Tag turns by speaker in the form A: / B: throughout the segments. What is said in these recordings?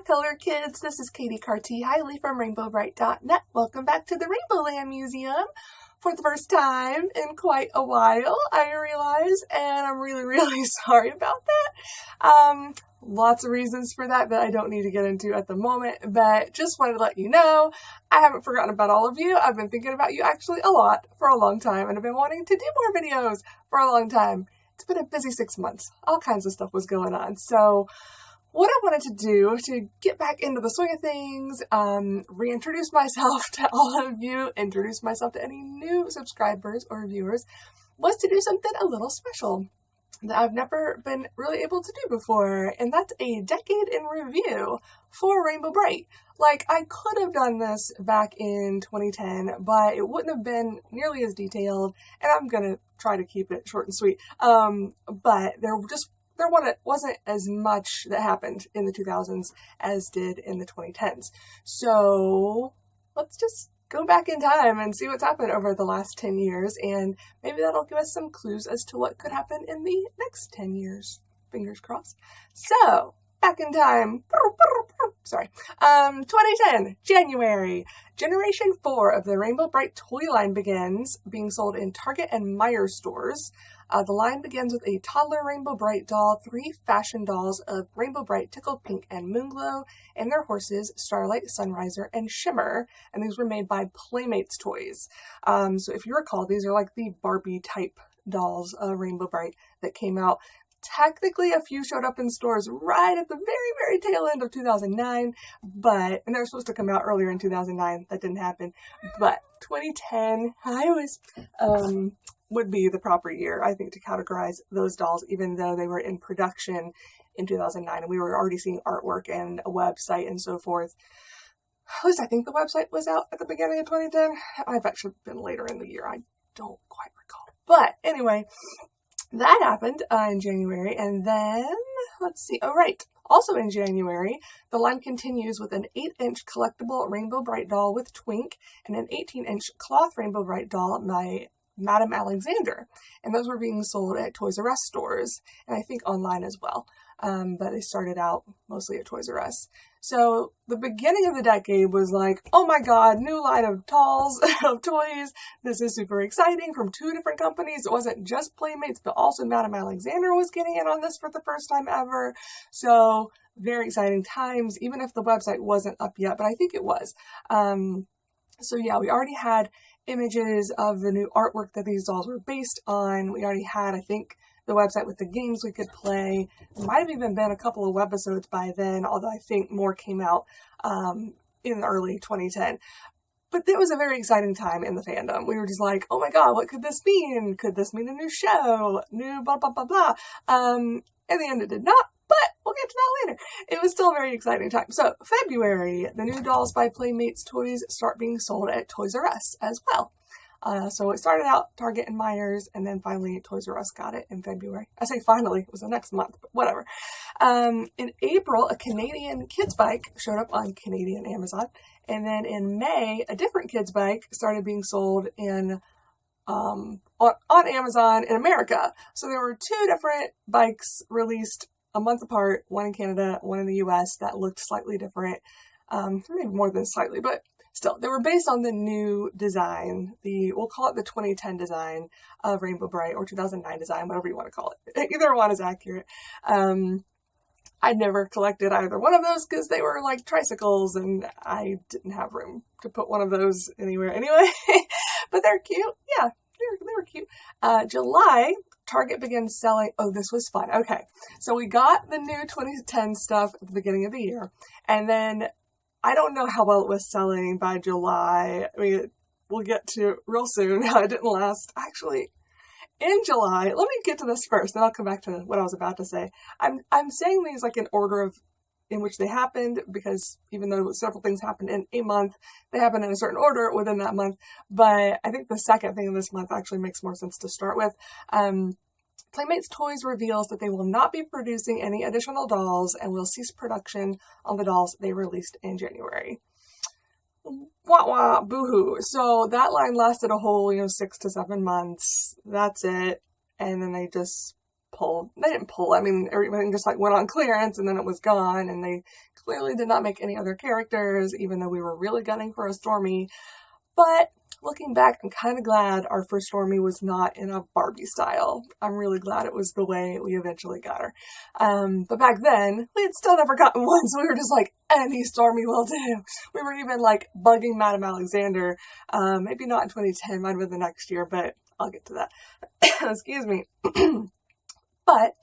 A: color kids, this is Katie Carty Hiley from RainbowBrite.net. Welcome back to the Rainbow Land Museum. For the first time in quite a while, I realize, and I'm really sorry about that. Lots of reasons for that I don't need to get into at the moment, but just wanted to let you know, I haven't forgotten about all of you. I've been thinking about you actually a lot for a long time, and I've been wanting to do more videos for a long time. It's been a busy 6 months. All kinds of stuff was going on. So what I wanted to do to get back into the swing of things, reintroduce myself to all of you, introduce myself to any new subscribers or viewers, was to do something a little special that I've never been really able to do before, and that's a decade in review for Rainbow Brite. Like, I could have done this back in 2010, but it wouldn't have been nearly as detailed, and I'm gonna try to keep it short and sweet. But there wasn't as much that happened in the 2000s as did in the 2010s. So let's just go back in time and see what's happened over the last 10 years, and maybe that'll give us some clues as to what could happen in the next 10 years. Fingers crossed. So, back in time, 2010, January, Generation 4 of the Rainbow Brite toy line begins being sold in Target and Meijer stores. The line begins with a toddler Rainbow Brite doll, 3 fashion dolls of Rainbow Brite, Tickled Pink, and Moonglow, and their horses, Starlight, Sunriser, and Shimmer, and these were made by Playmates Toys. So if you recall, these are like the Barbie-type dolls of Rainbow Brite that came out. Technically, a few showed up in stores right at the very tail end of 2009, and they were supposed to come out earlier in 2009. That didn't happen. But 2010, would be the proper year, I think, to categorize those dolls, even though they were in production in 2009, and we were already seeing artwork and a website and so forth. At least I think the website was out at the beginning of 2010. I've actually been later in the year. I don't quite recall. But anyway, that happened in January, and then, let's see, also in January, the line continues with an 8-inch collectible Rainbow Brite doll with Twink, and an 18-inch cloth Rainbow Brite doll by Madame Alexander, and those were being sold at Toys R Us stores, and I think online as well, but they started out mostly at Toys R Us. So the beginning of the decade was like, oh my god, new line of dolls, of toys, this is super exciting, from 2 different companies. It wasn't just Playmates, but also Madame Alexander was getting in on this for the first time ever, so very exciting times, even if the website wasn't up yet, but I think it was. So yeah, we already had images of the new artwork that these dolls were based on. We already had, I think, the website with the games we could play. There might have even been a couple of webisodes by then, although I think more came out in early 2010. But it was a very exciting time in the fandom. We were just like, oh my god, what could this mean? Could this mean a new show? New blah, blah, blah, blah. In the end, it did not. But we'll get to that later. It was still a very exciting time. So, February, the new dolls by Playmates Toys start being sold at Toys R Us as well. So it started out Target and Meijer's, and then finally Toys R Us got it in February. I say finally, it was the next month, but whatever. In April, a Canadian kids bike showed up on Canadian Amazon. And then in May, a different kids bike started being sold in on Amazon in America. So there were 2 different bikes released a month apart, one in Canada, one in the US, that looked slightly different, maybe more than slightly, but still, they were based on the new design, we'll call it the 2010 design of Rainbow Brite, or 2009 design, whatever you want to call it. Either one is accurate. I'd never collected either one of those because they were like tricycles, and I didn't have room to put one of those anywhere anyway, but they're cute. Yeah, they were cute. July, Target began selling, oh, this was fun. Okay, so we got the new 2010 stuff at the beginning of the year, and then I don't know how well it was selling by July. I mean, we'll get to real soon how it didn't last. Actually, in July, let me get to this first, then I'll come back to what I was about to say. I'm saying these like in order of in which they happened, because even though several things happened in a month, they happened in a certain order within that month. But I think the second thing in this month actually makes more sense to start with. Playmates Toys reveals that they will not be producing any additional dolls and will cease production on the dolls they released in January. Wah wah, boo-hoo. So that line lasted a whole, 6 to 7 months. That's it. And then they just They didn't pull. I mean, everything just like went on clearance and then it was gone, and they clearly did not make any other characters, even though we were really gunning for a Stormy. But looking back, I'm kind of glad our first Stormy was not in a Barbie style. I'm really glad it was the way we eventually got her. But back then, we had still never gotten one, so we were just like, any Stormy will do. We were even like bugging Madame Alexander. Maybe not in 2010, might have been the next year, but I'll get to that. Excuse me. But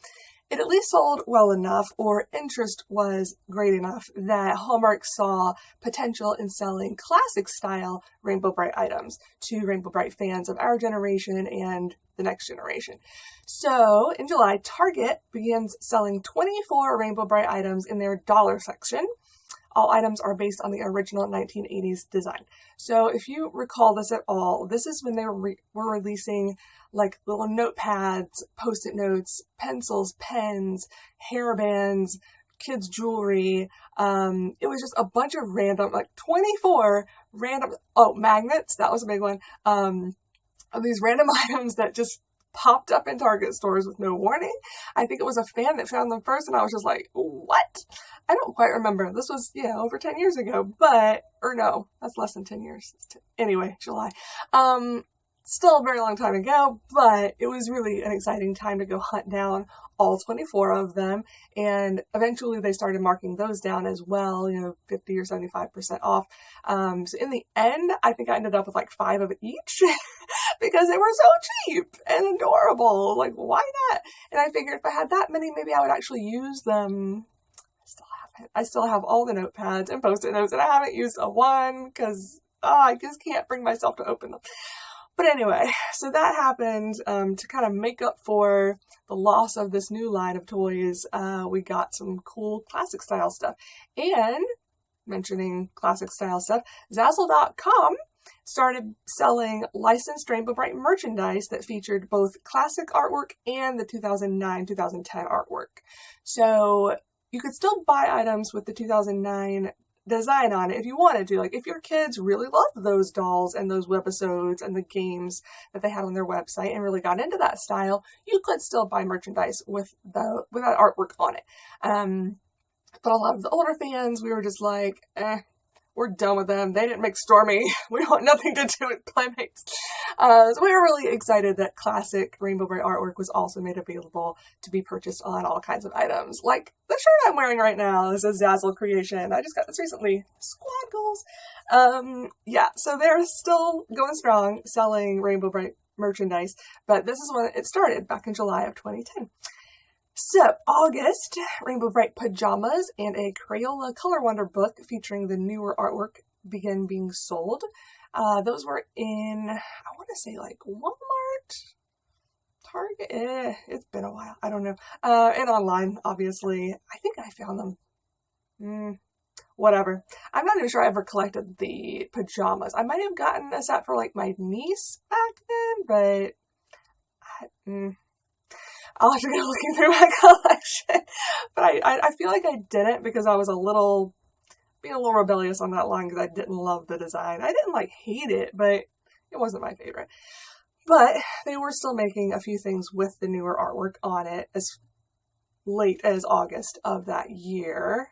A: it at least sold well enough, or interest was great enough, that Hallmark saw potential in selling classic style Rainbow Brite items to Rainbow Brite fans of our generation and the next generation. So in July, Target begins selling 24 Rainbow Brite items in their dollar section. All items are based on the original 1980s design. So if you recall this at all, this is when they were releasing like little notepads, post-it notes, pencils, pens, hairbands, kids' jewelry. It was just a bunch of random, like 24 random, magnets, that was a big one, of these random items that just popped up in Target stores with no warning. I think it was a fan that found them first, and I was just like, what? I don't quite remember. This was, over 10 years ago, or no, that's less than 10 years. Anyway, July. Still a very long time ago, but it was really an exciting time to go hunt down all 24 of them, and eventually they started marking those down as well, 50 or 75% off. So in the end, I think I ended up with like 5 of each because they were so cheap and adorable. Like, why not? And I figured if I had that many, maybe I would actually use them. I still have all the notepads and post-it notes, and I haven't used a one because I just can't bring myself to open them. But anyway, so that happened to kind of make up for the loss of this new line of toys. We got some cool classic style stuff. And mentioning classic style stuff, Zazzle.com started selling licensed Rainbow Brite merchandise that featured both classic artwork and the 2009-2010 artwork. So you could still buy items with the 2009 design on it if you wanted to. Like, if your kids really loved those dolls and those webisodes and the games that they had on their website and really got into that style, you could still buy merchandise with that artwork on it. But a lot of the older fans, we were just like, we're done with them. They didn't make Stormy. We want nothing to do with Playmates. So we were really excited that classic Rainbow Brite artwork was also made available to be purchased on all kinds of items. Like the shirt I'm wearing right now is a Zazzle creation. I just got this recently. Squad goals. So they're still going strong selling Rainbow Brite merchandise, but this is when it started back in July of 2010. So, August, Rainbow Brite pajamas and a Crayola Color Wonder book featuring the newer artwork began being sold. Those were in, I want to say like Walmart, Target, it's been a while, I don't know, and online, obviously. I think I found them, whatever. I'm not even sure I ever collected the pajamas. I might have gotten a set for like my niece back then, but I'll have to go looking through my collection. But I feel like I didn't because I was being a little rebellious on that line because I didn't love the design. I didn't like hate it, but it wasn't my favorite. But they were still making a few things with the newer artwork on it as late as August of that year.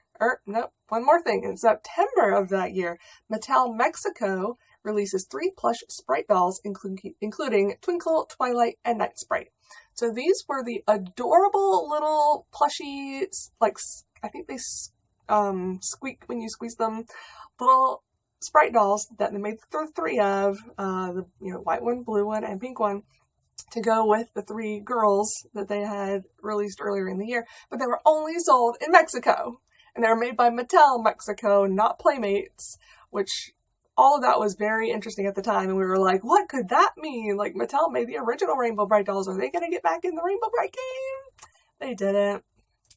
A: One more thing. In September of that year, Mattel Mexico releases 3 plush Sprite dolls, including Twinkle, Twilight, and Night Sprite. So these were the adorable little plushy, like, I think they squeak when you squeeze them, little Sprite dolls that they made 3 of, the white one, blue one, and pink one, to go with the 3 girls that they had released earlier in the year. But they were only sold in Mexico, and they were made by Mattel Mexico, not Playmates, which all of that was very interesting at the time, and we were like, what could that mean? Like, Mattel made the original Rainbow Brite dolls. Are they going to get back in the Rainbow Brite game? They didn't.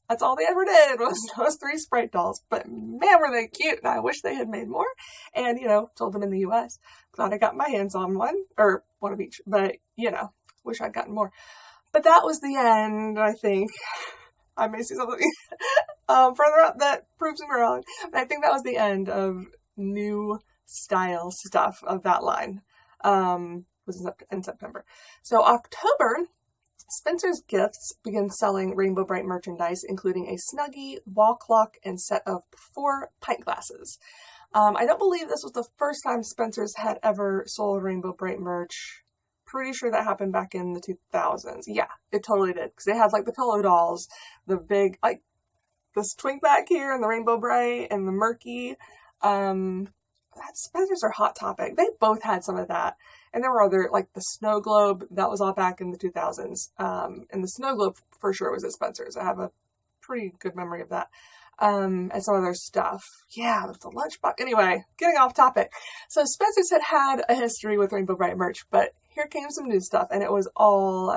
A: That's all they ever did was those 3 Sprite dolls. But man, were they cute, and I wish they had made more. And, sold them in the U.S. Glad I got my hands on one, or one of each. But, wish I'd gotten more. But that was the end, I think. I may see something further up that proves me wrong. But I think that was the end of new style stuff of that line. Was in September. So October, Spencer's Gifts began selling Rainbow Brite merchandise, including a Snuggie, wall clock, and set of 4 pint glasses. I don't believe this was the first time Spencer's had ever sold Rainbow Brite merch. Pretty sure that happened back in the 2000s. Yeah, it totally did. Because they had like the pillow dolls, the big, like this twink back here, and the Rainbow Brite, and the Murky. Spencer's are Hot Topic. They both had some of that. And there were other, like the Snow Globe, that was all back in the 2000s. And the Snow Globe for sure was at Spencer's. I have a pretty good memory of that. And some other stuff. Yeah, with the lunchbox. Anyway, getting off topic. So Spencer's had a history with Rainbow Brite merch, but here came some new stuff, and it was all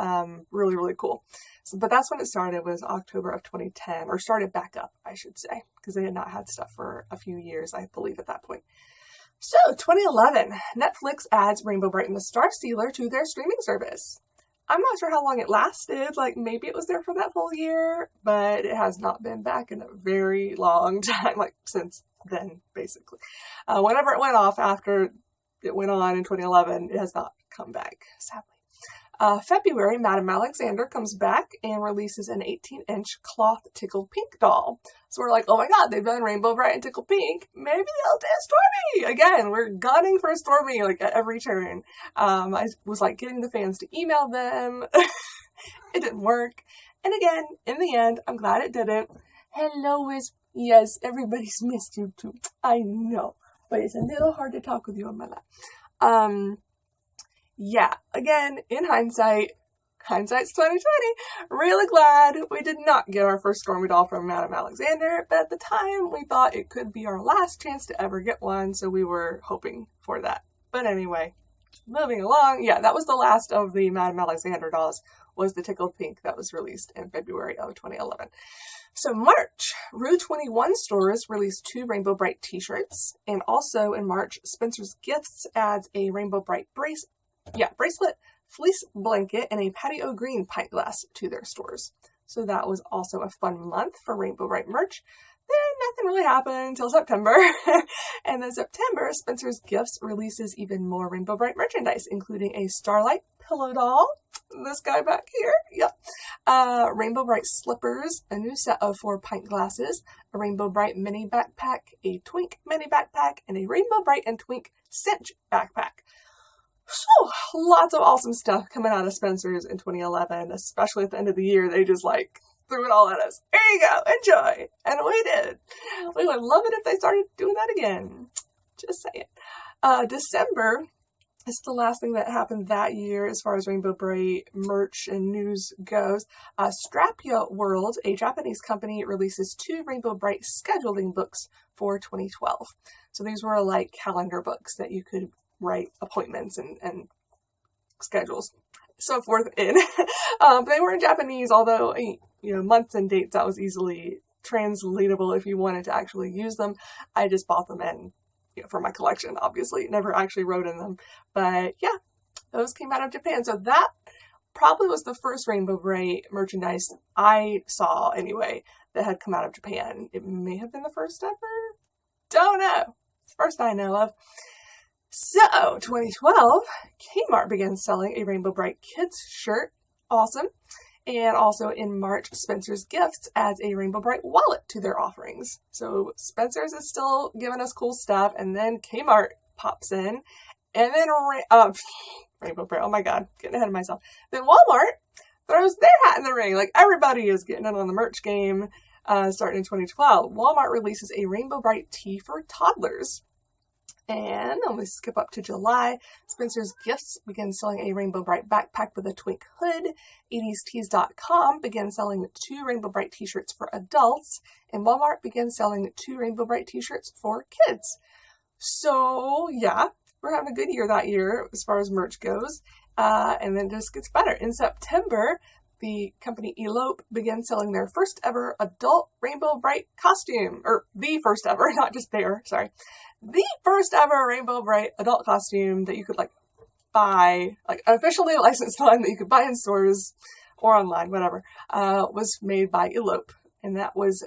A: really, really cool. So, but that's when it started, was October of 2010, or started back up, I should say, because they had not had stuff for a few years, I believe, at that point. So, 2011, Netflix adds Rainbow Brite and the Star Stealer to their streaming service. I'm not sure how long it lasted, like maybe it was there for that whole year, but it has not been back in a very long time, like since then, basically. Whenever it went off after it went on in 2011, it has not come back, sadly. February, Madame Alexander comes back and releases an 18-inch cloth Tickle Pink doll. So we're like, oh my god, they've done Rainbow Brite and Tickle Pink. Maybe they'll do Stormy! Again, we're gunning for Stormy, like, at every turn. I was, like, getting the fans to email them. It didn't work. And again, in the end, I'm glad it didn't. Hello, Wisp. Yes, everybody's missed you too. I know. But it's a little hard to talk with you on my lap. Yeah, again, in hindsight's 2020, really glad we did not get our first Stormy doll from Madame Alexander, but at the time we thought it could be our last chance to ever get one, so we were hoping for that. But anyway, moving along, yeah, that was the last of the Madame Alexander dolls, was the Tickled Pink that was released in February of 2011. So March, Rue 21 stores released 2 Rainbow Brite t-shirts, and also in March, Spencer's Gifts adds a Rainbow Brite bracelet, fleece blanket, and a patio green pint glass to their stores. So that was also a fun month for Rainbow Brite merch. Then nothing really happened until September. And then September, Spencer's Gifts releases even more Rainbow Brite merchandise, including a Starlight pillow doll, this guy back here, yep, Rainbow Brite slippers, a new set of 4 pint glasses, a Rainbow Brite mini backpack, a Twink mini backpack, and a Rainbow Brite and Twink cinch backpack. So, lots of awesome stuff coming out of Spencer's in 2011, especially at the end of the year. They just, like, threw it all at us. Here you go, enjoy. And we did. We would love it if they started doing that again. Just saying. December is the last thing that happened that year as far as Rainbow Brite merch and news goes. Strapya World, a Japanese company, releases 2 Rainbow Brite scheduling books for 2012. So these were like calendar books that you could write appointments and schedules, so forth in. They were in Japanese, although, months and dates, that was easily translatable if you wanted to actually use them. I just bought them and, for my collection, obviously. Never actually wrote in them. But yeah, those came out of Japan. So that probably was the first Rainbow Brite merchandise I saw, anyway, that had come out of Japan. It may have been the first ever. Don't know. It's the first I know of. So, 2012, Kmart began selling a Rainbow Brite Kids shirt. Awesome. And also in March, Spencer's Gifts adds a Rainbow Brite wallet to their offerings. So, Spencer's is still giving us cool stuff, and then Kmart pops in, and then Rainbow Brite, oh my god, getting ahead of myself. Then Walmart throws their hat in the ring. Like, everybody is getting in on the merch game starting in 2012. Walmart releases a Rainbow Brite tee for toddlers. And let me skip up to July. Spencer's Gifts began selling a Rainbow Brite backpack with a Twink hood. 80stees.com began selling 2 Rainbow Brite t-shirts for adults. And Walmart began selling 2 Rainbow Brite t-shirts for kids. So, yeah, we're having a good year that year as far as merch goes. And then it just gets better. In September, the company Elope began selling their first ever adult Rainbow Brite costume. Or the first ever, not just their, sorry. The first ever Rainbow Brite adult costume that you could, like, buy, like, an officially licensed one that you could buy in stores or online, whatever, was made by Elope. And that was,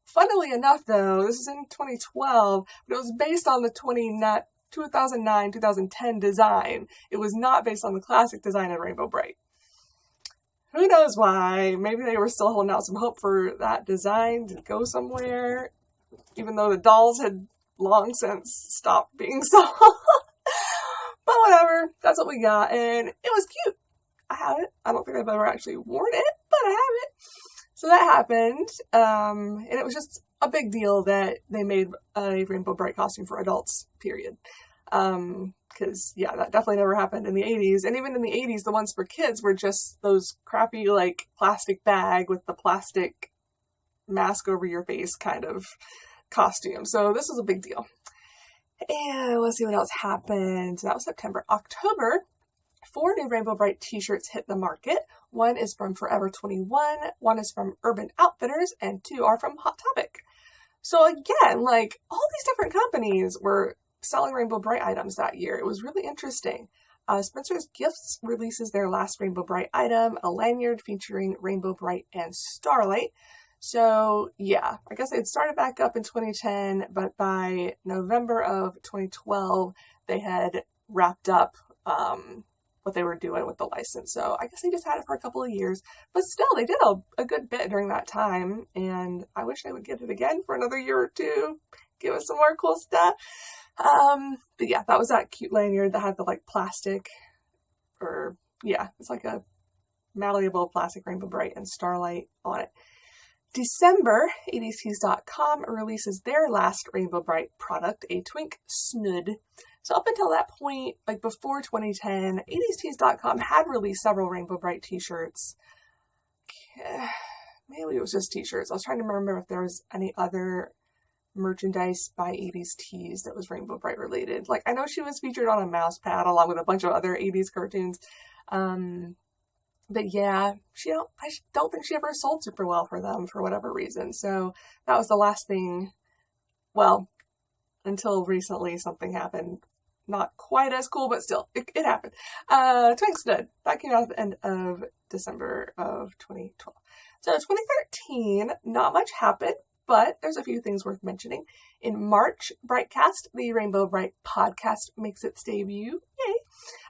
A: funnily enough, though, this is in 2012, but it was based on the 2009-2010 design. It was not based on the classic design of Rainbow Brite. Who knows why? Maybe they were still holding out some hope for that design to go somewhere, even though the dolls had long since stopped being sold. But whatever, that's what we got, and it was cute. I have it. I don't think I've ever actually worn it, but I have it. So that happened, and it was just a big deal that they made a Rainbow Brite costume for adults, period. Because, yeah, that definitely never happened in the 80s. And even in the 80s, the ones for kids were just those crappy, like, plastic bag with the plastic mask over your face kind of costume. So this was a big deal. And let's see what else happened. So that was September. October, 4 new Rainbow Brite t-shirts hit the market. 1 is from Forever 21, 1 is from Urban Outfitters, and 2 are from Hot Topic. So again, like, all these different companies were selling Rainbow Brite items that year. It was really interesting. Spencer's Gifts releases their last Rainbow Brite item, a lanyard featuring Rainbow Brite and Starlight. So yeah, I guess it started back up in 2010, but by November of 2012, they had wrapped up what they were doing with the license. So I guess they just had it for a couple of years, but still they did a good bit during that time. And I wish they would get it again for another year or two, give us some more cool stuff. But yeah, that was that cute lanyard that had the like plastic, or yeah, it's like a malleable plastic Rainbow Brite and Starlight on it. December, 80stees.com releases their last Rainbow Brite product, a Twink Snood. So up until that point, like before 2010, 80stees.com had released several Rainbow Brite t-shirts. Maybe it was just t-shirts. I was trying to remember if there was any other merchandise by 80s Tees that was Rainbow Brite related. Like, I know she was featured on a mouse pad along with a bunch of other 80s cartoons. But yeah, I don't think she ever sold super well for them for whatever reason. So that was the last thing. Well, until recently something happened. Not quite as cool, but still, it happened. Twink Snood. That came out at the end of December of 2012. So 2013, not much happened, but there's a few things worth mentioning. In March, Britecast, the Rainbow Brite podcast, makes its debut. Yay!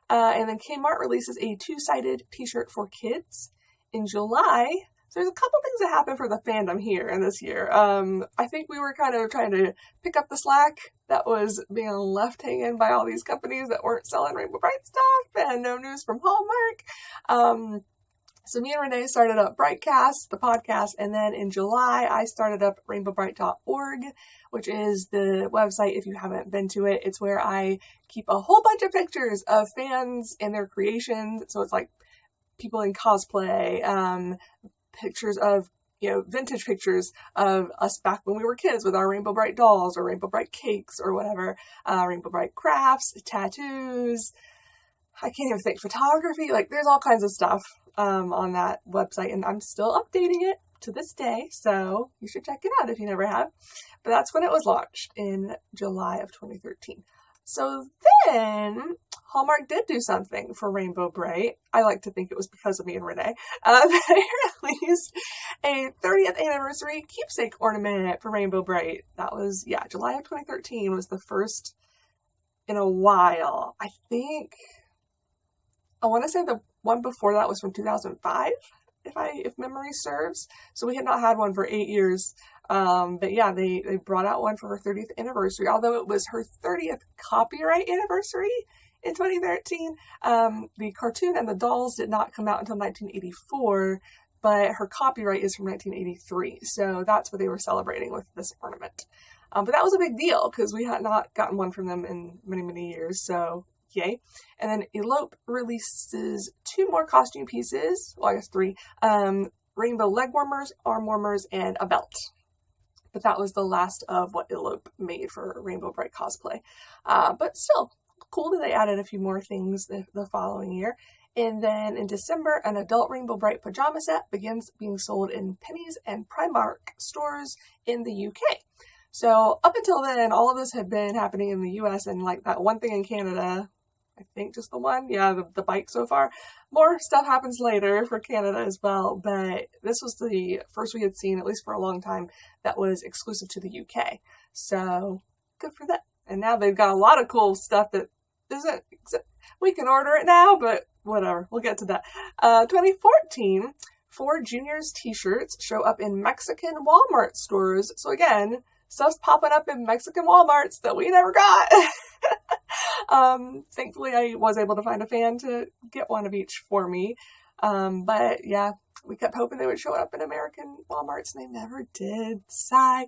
A: And then Kmart releases a 2-sided t-shirt for kids. In July, so there's a couple things that happened for the fandom here in this year. I think we were kind of trying to pick up the slack that was being left hanging by all these companies that weren't selling Rainbow Brite stuff, and no news from Hallmark. So me and Renee started up Britecast, the podcast, and then in July I started up rainbowbrite.org, which is the website, if you haven't been to it. It's where I keep a whole bunch of pictures of fans and their creations. So it's like people in cosplay, pictures of, vintage pictures of us back when we were kids with our Rainbow Brite dolls or Rainbow Brite cakes or whatever, Rainbow Brite crafts, tattoos. I can't even think, photography, like there's all kinds of stuff on that website, and I'm still updating it to this day, so you should check it out if you never have. But that's when it was launched in July of 2013. So then Hallmark did do something for Rainbow Brite. I like to think it was because of me and Renee. They released a 30th anniversary keepsake ornament for Rainbow Brite. That was, July of 2013 was the first in a while. I want to say the one before that was from 2005, if memory serves. So we had not had one for 8 years. But yeah, they brought out one for her 30th anniversary, although it was her 30th copyright anniversary in 2013. The cartoon and the dolls did not come out until 1984, but her copyright is from 1983. So that's what they were celebrating with this ornament. But that was a big deal because we had not gotten one from them in many, many years. So yay. And then Elope releases 2 more costume pieces. Well, I guess 3. Rainbow leg warmers, arm warmers, and a belt. But that was the last of what Elope made for Rainbow Brite cosplay. But still, cool that they added a few more things the following year. And then in December, an adult Rainbow Brite pajama set begins being sold in Penneys and Primark stores in the UK. So up until then, all of this had been happening in the US, and like that one thing in Canada, I think just the one, the bike so far. More stuff happens later for Canada as well, but this was the first we had seen, at least for a long time, that was exclusive to the UK. So good for them. And now they've got a lot of cool stuff that isn't, we can order it now, but whatever. We'll get to that. 2014, 4 Juniors t-shirts show up in Mexican Walmart stores. So again, stuff's popping up in Mexican Walmarts that we never got. Thankfully, I was able to find a fan to get one of each for me. But yeah, we kept hoping they would show up in American Walmarts, and they never did. Sigh.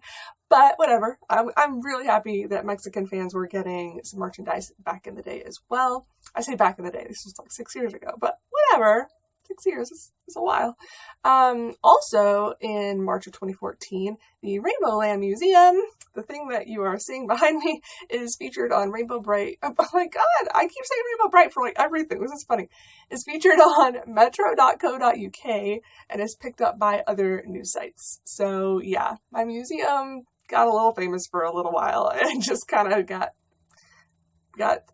A: But whatever. I'm really happy that Mexican fans were getting some merchandise back in the day as well. I say back in the day. This was like 6 years ago, but whatever. 6 years is a while. Also, in March of 2014, the Rainbow Land Museum, the thing that you are seeing behind me, is featured on Rainbow Brite. Oh my god, I keep saying Rainbow Brite for like everything. This is funny. It's featured on metro.co.uk and is picked up by other news sites. So yeah, my museum got a little famous for a little while and just kind of got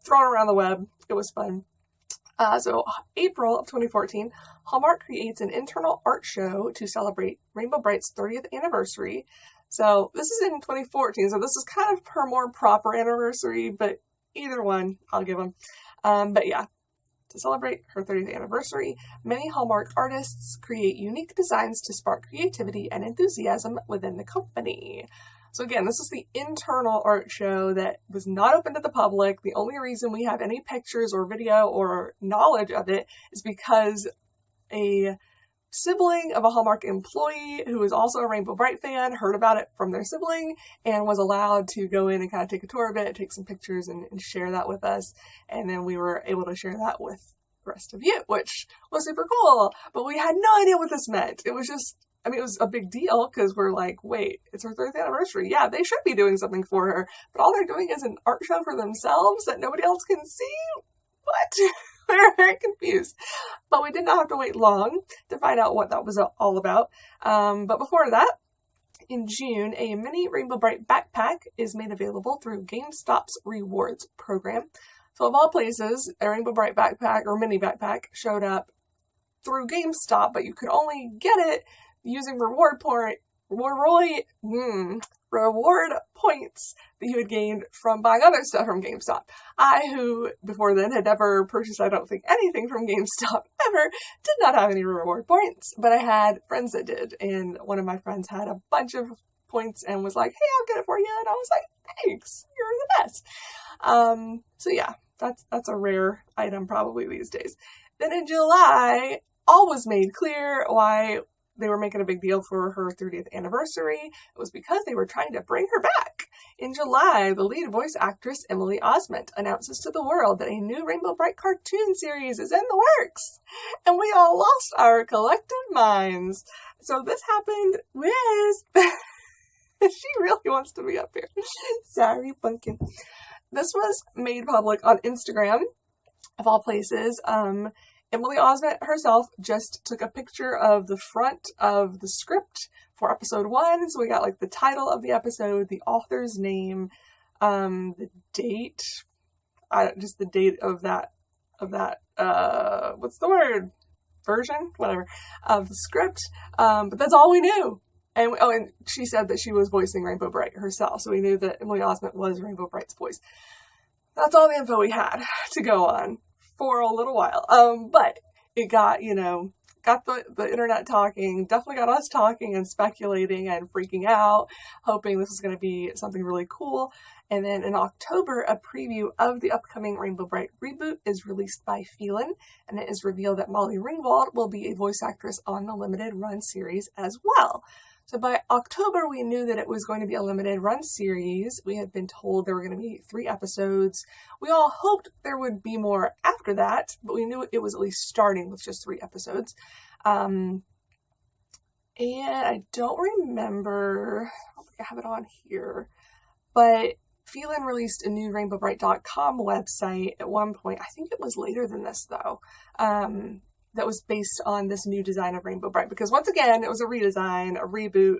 A: thrown around the web. It was fun. So April of 2014, Hallmark creates an internal art show to celebrate Rainbow Brite's 30th anniversary. So this is in 2014, so this is kind of her more proper anniversary, but either one, I'll give them. But yeah, to celebrate her 30th anniversary, many Hallmark artists create unique designs to spark creativity and enthusiasm within the company. So again, this is the internal art show that was not open to the public. The only reason we have any pictures or video or knowledge of it is because a sibling of a Hallmark employee who is also a Rainbow Brite fan heard about it from their sibling and was allowed to go in and kind of take a tour of it, take some pictures and share that with us. And then we were able to share that with the rest of you, which was super cool. But we had no idea what this meant. It was just, I mean, it was a big deal because we're like, wait, it's her 30th anniversary. Yeah, they should be doing something for her. But all they're doing is an art show for themselves that nobody else can see? What? We were very confused. But we did not have to wait long to find out what that was all about. But before that, in June, a mini Rainbow Brite backpack is made available through GameStop's rewards program. So of all places, a Rainbow Brite backpack or mini backpack showed up through GameStop, but you could only get it using reward points that you had gained from buying other stuff from GameStop. I, who before then had never purchased, I don't think, anything from GameStop ever, did not have any reward points, but I had friends that did, and one of my friends had a bunch of points and was like, hey, I'll get it for you, and I was like, thanks, you're the best. So yeah, that's a rare item probably these days. Then in July, all was made clear why they were making a big deal for her 30th anniversary. It was because they were trying to bring her back. In July, the lead voice actress Emily Osment announces to the world that a new Rainbow Brite cartoon series is in the works. And we all lost our collective minds. So this happened with... She really wants to be up here. Sorry, Pumpkin. This was made public on Instagram, of all places. Emily Osment herself just took a picture of the front of the script for episode 1. So we got like the title of the episode, the author's name, the date, just the date of that, what's the word? Version? Whatever. Of the script. But that's all we knew. And she said that she was voicing Rainbow Brite herself. So we knew that Emily Osment was Rainbow Brite's voice. That's all the info we had to go on for a little while. But it got the internet talking, definitely got us talking and speculating and freaking out, hoping this was going to be something really cool. And then in October, a preview of the upcoming Rainbow Brite reboot is released by Phelan, and it is revealed that Molly Ringwald will be a voice actress on the limited run series as well. So by October, we knew that it was going to be a limited run series. We had been told there were going to be 3 episodes. We all hoped there would be more after that, but we knew it was at least starting with just 3 episodes. And I don't remember, I don't think I have it on here, but Phelan released a new rainbowbrite.com website at one point. I think it was later than this though. That was based on this new design of Rainbow Brite. Because once again, it was a redesign, a reboot,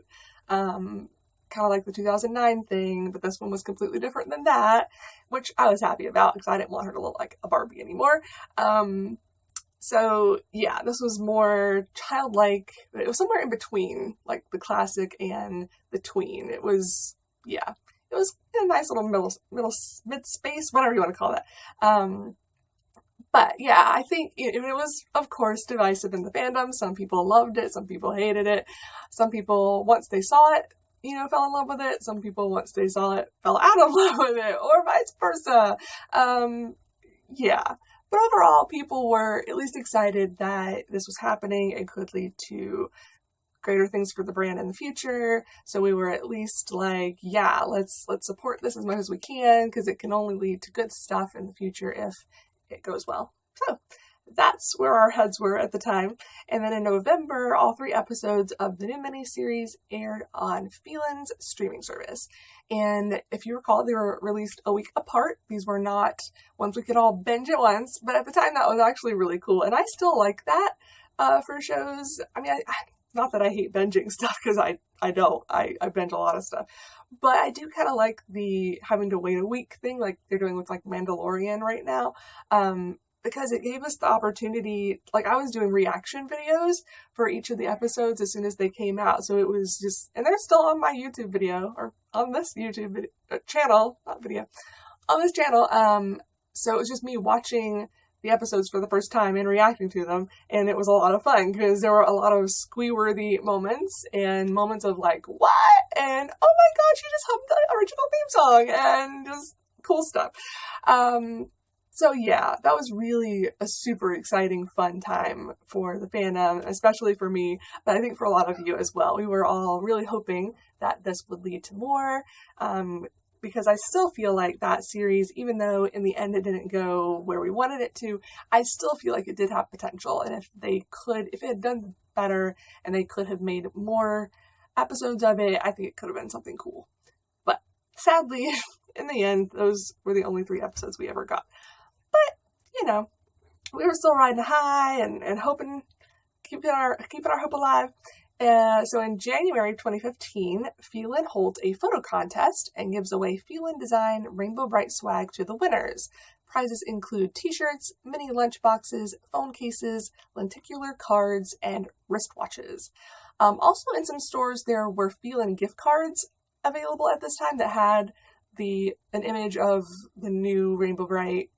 A: kind of like the 2009 thing, but this one was completely different than that, which I was happy about because I didn't want her to look like a Barbie anymore. So yeah, this was more childlike. It was somewhere in between, like the classic and the tween. It was in a nice little mid space, whatever you want to call that. But yeah, I think it was, of course, divisive in the fandom. Some people loved it, some people hated it. Some people, once they saw it, fell in love with it. Some people, once they saw it, fell out of love with it, or vice versa. Yeah. But overall, people were at least excited that this was happening and could lead to greater things for the brand in the future. So we were at least like, yeah, let's support this as much as we can, because it can only lead to good stuff in the future if it goes well. So that's where our heads were at the time. And then in November, all 3 episodes of the new miniseries aired on Feelin's streaming service. And if you recall, they were released a week apart. These were not ones we could all binge at once, but at the time that was actually really cool. And I still like that for shows. I mean, not that I hate binging stuff, because I don't. I binge a lot of stuff. But I do kind of like the having to wait a week thing, like they're doing with like Mandalorian right now. Because it gave us the opportunity, like I was doing reaction videos for each of the episodes as soon as they came out. So it was just, and they're still on my YouTube video, or on this YouTube video, channel, not video, on this channel. So it was just me watching the episodes for the first time and reacting to them. And it was a lot of fun because there were a lot of squee-worthy moments and moments of like, what? And oh my gosh, you just hummed the original theme song, and just cool stuff. So yeah, that was really a super exciting, fun time for the fandom, especially for me, but I think for a lot of you as well. We were all really hoping that this would lead to more, because I still feel like that series, even though in the end it didn't go where we wanted it to, I still feel like it did have potential. And if it had done better and they could have made more episodes of it, I think it could have been something cool. But sadly, in the end, those were the only 3 episodes we ever got. But, we were still riding high and hoping, keeping our hope alive. So in January 2015, Feelin holds a photo contest and gives away Feelin design Rainbow Brite swag to the winners. Prizes include t-shirts, mini lunch boxes, phone cases, lenticular cards, and wristwatches. Also in some stores, there were Feelin gift cards available at this time that had an image of the new Rainbow Brite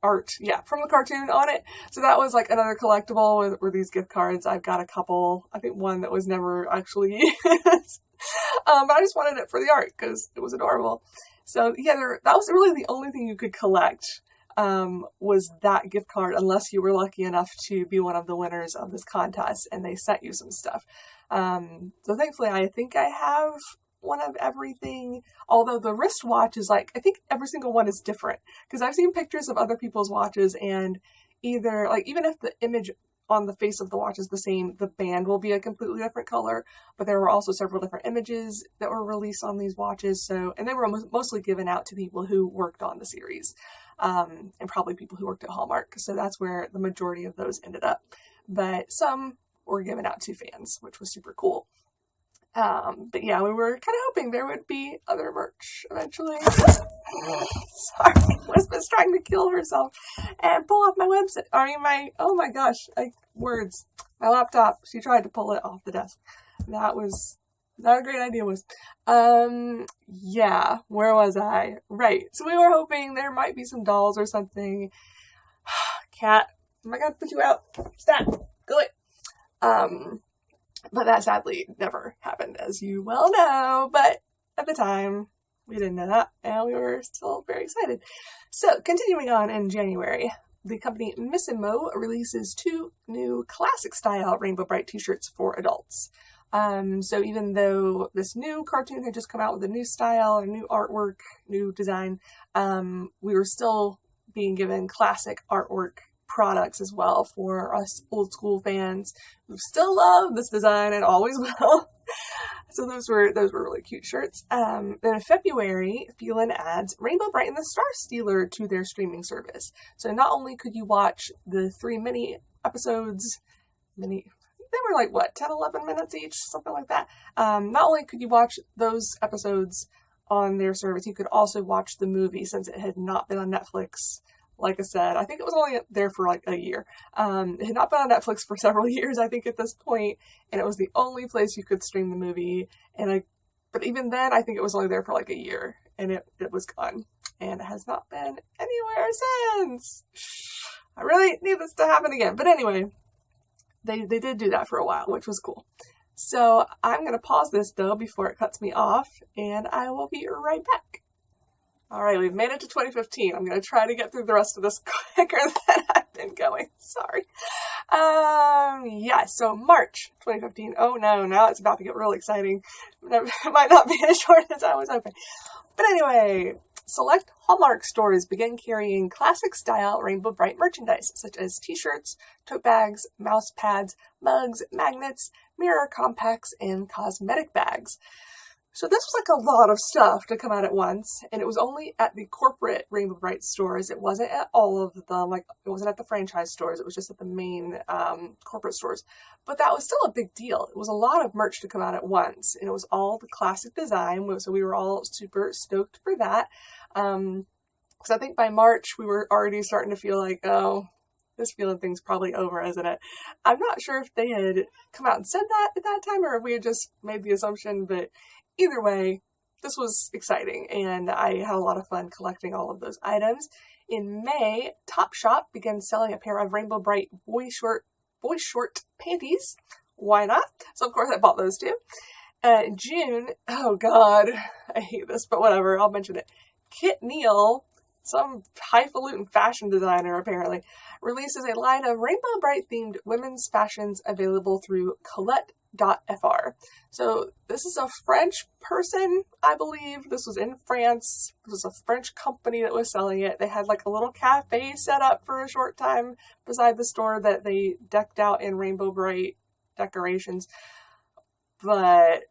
A: art, from the cartoon on it. So that was like another collectible were these gift cards. I've got a couple. I think one that was never actually used. But I just wanted it for the art because it was adorable. So yeah, that was really the only thing you could collect, was that gift card, unless you were lucky enough to be one of the winners of this contest and they sent you some stuff. So thankfully I think I have one of everything, although the wristwatch is like, I think every single one is different, because I've seen pictures of other people's watches, and either like, even if the image on the face of the watch is the same, the band will be a completely different color. But there were also several different images that were released on these watches, and they were mostly given out to people who worked on the series, and probably people who worked at Hallmark, so that's where the majority of those ended up. But some were given out to fans, which was super cool. But yeah, we were kind of hoping there would be other merch eventually. Sorry, Elizabeth's trying to kill herself and pull off my website. Oh my gosh, words. My laptop, she tried to pull it off the desk. That was not a great idea, yeah, where was I? Right, so we were hoping there might be some dolls or something. Cat, am I gonna put you out? Stop, go away. But that sadly never happened, as you well know. But at the time, we didn't know that, and we were still very excited. So, continuing on in January, the company Missimo releases 2 new classic-style Rainbow Brite t-shirts for adults. So even though this new cartoon had just come out with a new style, a new artwork, new design, we were still being given classic artwork products as well for us old school fans who still love this design and always will. So those were really cute shirts. Then in February, Feelin adds Rainbow Brite and the Star Stealer to their streaming service. So not only could you watch the 3 mini episodes, they were like, 10, 11 minutes each, something like that. Not only could you watch those episodes on their service, you could also watch the movie, since it had not been on Netflix. Like I said, I think it was only there for like a year. It had not been on Netflix for several years, I think, at this point, and it was the only place you could stream the movie. But even then, I think it was only there for like a year, and it was gone. and it has not been anywhere since. I really need this to happen again. But anyway, they did do that for a while, which was cool. So I'm going to pause this though before it cuts me off, and I will be right back. All right, we've made it to 2015. I'm going to try to get through the rest of this quicker than I've been going. Sorry. Yeah, so March 2015. Oh no, now it's about to get real exciting. It might not be as short as I was hoping. But anyway, select Hallmark stores began carrying classic style Rainbow Brite merchandise, such as t-shirts, tote bags, mouse pads, mugs, magnets, mirror compacts, and cosmetic bags. So this was like a lot of stuff to come out at once, and it was only at the corporate Rainbow Brite stores. It wasn't at all of them, like it wasn't at the franchise stores, it was just at the main corporate stores. But that was still a big deal. It was a lot of merch to come out at once, and it was all the classic design, so we were all super stoked for that. Because I think by March we were already starting to feel like, oh, this feeling thing's probably over, isn't it? I'm not sure if they had come out and said that at that time, or if we had just made the assumption, but either way, this was exciting, and I had a lot of fun collecting all of those items. In May, Topshop began selling a pair of Rainbow Brite boy short panties. Why not? So of course I bought those too. June, oh god, I hate this, but whatever, I'll mention it. Kit Neal, some highfalutin fashion designer apparently, releases a line of Rainbow Brite themed women's fashions available through Colette.fr. So this is a French person, I believe. This was in France. This was a French company that was selling it. They had like a little cafe set up for a short time beside the store that they decked out in Rainbow Brite decorations. But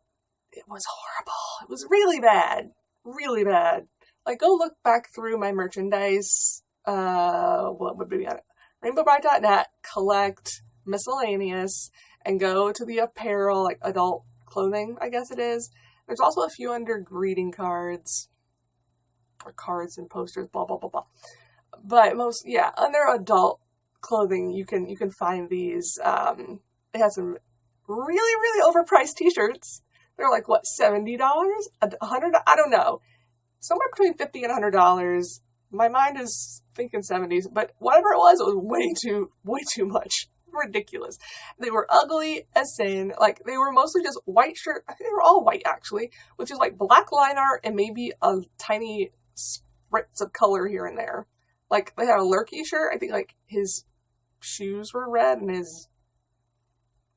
A: it was horrible. It was really bad. Really bad. Like, go look back through my merchandise. What would be on it? RainbowBrite.net, collect miscellaneous, and go to the apparel, like adult clothing, I guess it is. There's also a few under greeting cards, or cards and posters, blah, blah, blah, blah. But most, yeah, under adult clothing, you can find these. They had some really, really overpriced t-shirts. They're like, what, $70? $100? I don't know. Somewhere between $50 and $100. My mind is thinking 70s, but whatever it was way too much. Ridiculous. They were ugly as sin. Like, they were mostly just white shirt. I think they were all white, actually, which is like black line art and maybe a tiny spritz of color here and there. Like, they had a Lurky shirt. I think, like, his shoes were red and maybe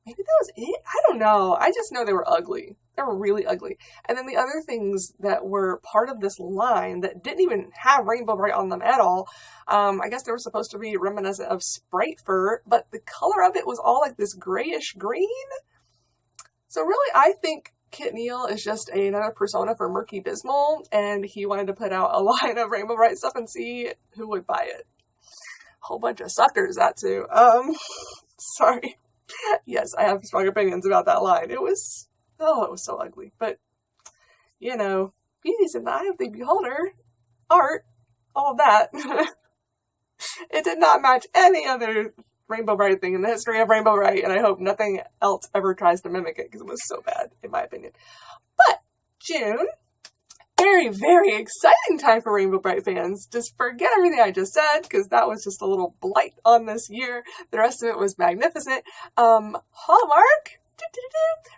A: that was it? I don't know. I just know they were ugly. They were really ugly. And then the other things that were part of this line that didn't even have Rainbow Brite on them at all, I guess they were supposed to be reminiscent of Sprite fur, but the color of it was all like this grayish green. So really, I think Kit Neal is just another persona for Murky Dismal, and he wanted to put out a line of Rainbow Brite stuff and see who would buy it. A whole bunch of suckers, that too. Sorry. Yes, I have strong opinions about that line. It was so ugly. But, you know, beauty's in the eye of the beholder. Art, all that. It did not match any other Rainbow Brite thing in the history of Rainbow Brite, and I hope nothing else ever tries to mimic it, because it was so bad, in my opinion. But, June, very, very exciting time for Rainbow Brite fans. Just forget everything I just said, because that was just a little blight on this year. The rest of it was magnificent. Hallmark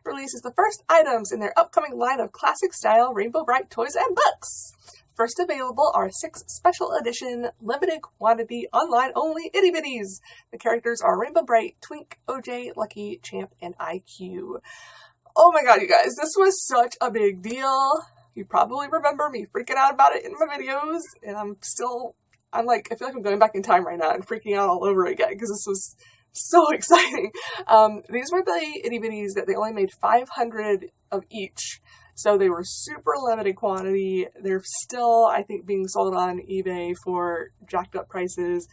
A: releases the first items in their upcoming line of classic style Rainbow Brite toys and books. First available are 6 special edition, limited quantity, online only itty bitties. The characters are Rainbow Brite, Twink, OJ, Lucky, Champ, and IQ. Oh my god, you guys, this was such a big deal. You probably remember me freaking out about it in my videos, and I feel like I'm going back in time right now and freaking out all over again, because this was so exciting. These were the itty bitties that they only made 500 of each. So they were super limited quantity. They're still, I think, being sold on eBay for jacked up prices,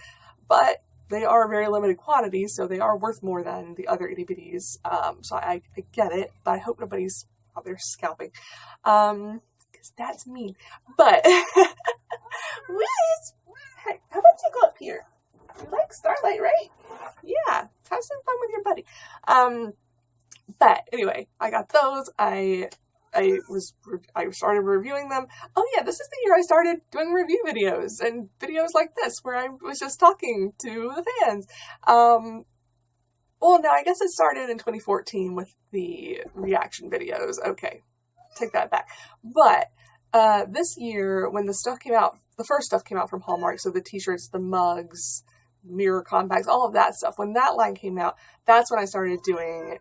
A: but they are very limited quantity, so they are worth more than the other itty bitties. So I get it, but I hope nobody's out there scalping. Because that's mean. But, Wiz, hey, how about you go up here? You like Starlight, right? Yeah, have some fun with your buddy. But anyway, I got those. I I started reviewing them. Oh yeah, this is the year I started doing review videos and videos like this where I was just talking to the fans. Well, no, I guess it started in 2014 with the reaction videos. Okay, take that back. But this year, when the stuff came out, the first stuff came out from Hallmark, so the t-shirts, the mugs, mirror compacts, all of that stuff, when that line came out, that's when I started doing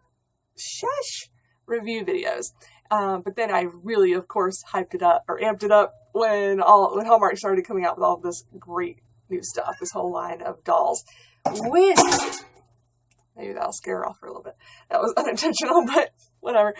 A: review videos. But then I really, of course, hyped it up or amped it up when Hallmark started coming out with all this great new stuff, this whole line of dolls. Which, maybe that'll scare her off for a little bit. That was unintentional, but whatever.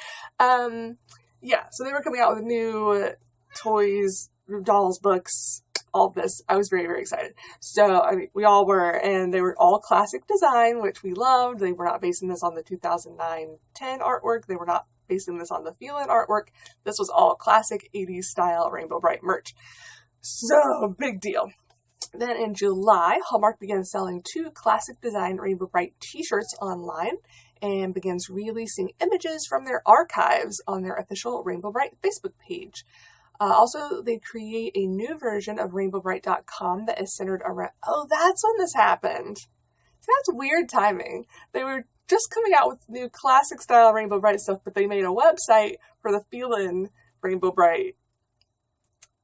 A: Yeah, so they were coming out with new toys, dolls, books, all of this. I was very, very excited. So, I mean, we all were, and they were all classic design, which we loved. They were not basing this on the 2009-10 artwork. They were not basing this on the Feel-In artwork. This was all classic 80s style Rainbow Brite merch. So, big deal. Then in July, Hallmark began selling 2 classic design Rainbow Brite t-shirts online and begins releasing images from their archives on their official Rainbow Brite Facebook page. Also, they create a new version of rainbowbrite.com that is centered around... Oh, that's when this happened. So that's weird timing. They were just coming out with new classic style Rainbow Brite stuff, but they made a website for the Feel-In Rainbow Brite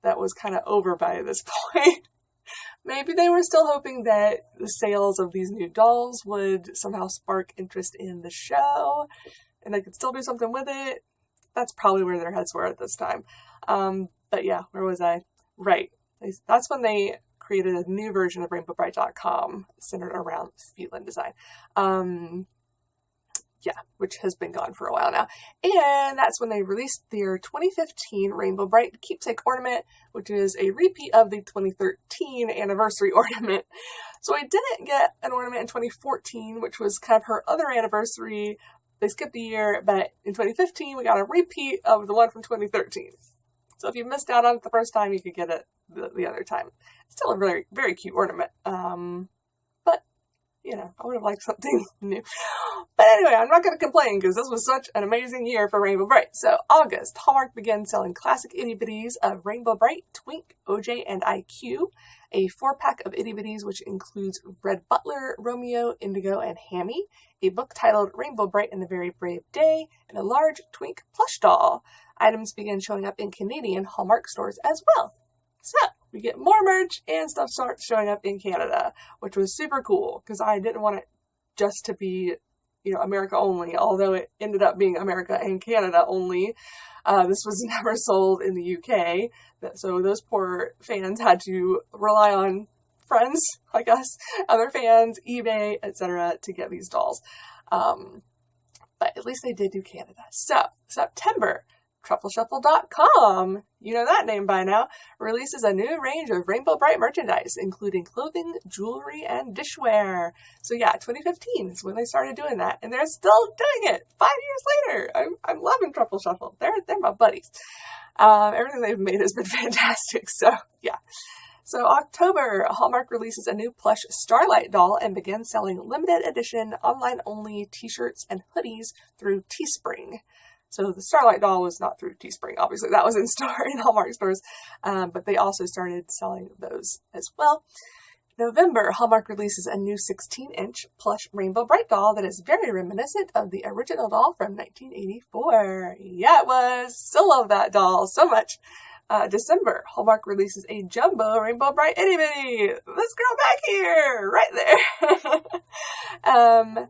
A: that was kind of over by this point. Maybe they were still hoping that the sales of these new dolls would somehow spark interest in the show, and they could still do something with it. That's probably where their heads were at this time. But yeah, where was I? Right. That's when they created a new version of rainbowbrite.com centered around Feel-In design. Yeah, which has been gone for a while now. And that's when they released their 2015 Rainbow Brite keepsake ornament, which is a repeat of the 2013 anniversary ornament. So I didn't get an ornament in 2014, which was kind of her other anniversary. They skipped a year, but in 2015, we got a repeat of the one from 2013. So if you missed out on it the first time, you could get it the other time. It's still a very, very cute ornament. But, you know, I would have liked something new. But anyway, I'm not going to complain because this was such an amazing year for Rainbow Brite. So August, Hallmark began selling classic itty bitties of Rainbow Brite, Twink, OJ, and IQ. A 4-pack of itty bitties, which includes Red Butler, Romeo, Indigo, and Hammy. A book titled Rainbow Brite and the Very Brave Day, and a large Twink plush doll. Items began showing up in Canadian Hallmark stores as well. So, we get more merch and stuff starts showing up in Canada, which was super cool because I didn't want it just to be, you know, America only, although it ended up being America and Canada only. This was never sold in the UK, so those poor fans had to rely on friends like us, other fans, eBay, etc. to get these dolls. But at least they did do Canada. So, September, TruffleShuffle.com, you know that name by now, releases a new range of Rainbow Brite merchandise, including clothing, jewelry, and dishware. So yeah, 2015 is when they started doing that, and they're still doing it 5 years later. I'm loving Truffle Shuffle. They're my buddies. Everything they've made has been fantastic, so yeah. So October, Hallmark releases a new plush Starlight doll and begins selling limited edition, online-only t-shirts and hoodies through Teespring. So the Starlight doll was not through Teespring, obviously. That was in Hallmark stores, but they also started selling those as well. November, Hallmark releases a new 16-inch plush Rainbow Brite doll that is very reminiscent of the original doll from 1984. Yeah, it was. Still love that doll so much. December, Hallmark releases a jumbo Rainbow Brite itty bitty. This girl back here, right there.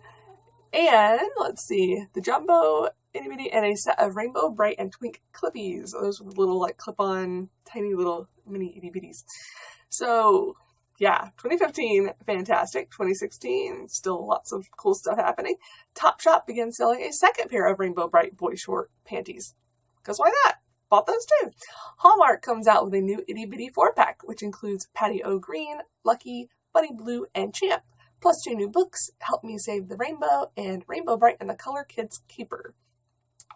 A: And let's see, the jumbo itty bitty and a set of Rainbow Brite and Twink clippies. Those were little like clip-on, tiny little mini itty bitties. So yeah, 2015, fantastic. 2016, still lots of cool stuff happening. Topshop began selling a second pair of Rainbow Brite boy short panties. Because why not? Bought those too. Hallmark comes out with a new itty bitty 4-pack, which includes Patty O Green, Lucky, Bunny Blue, and Champ, plus 2 new books, Help Me Save the Rainbow, and Rainbow Brite and the Color Kids Keeper.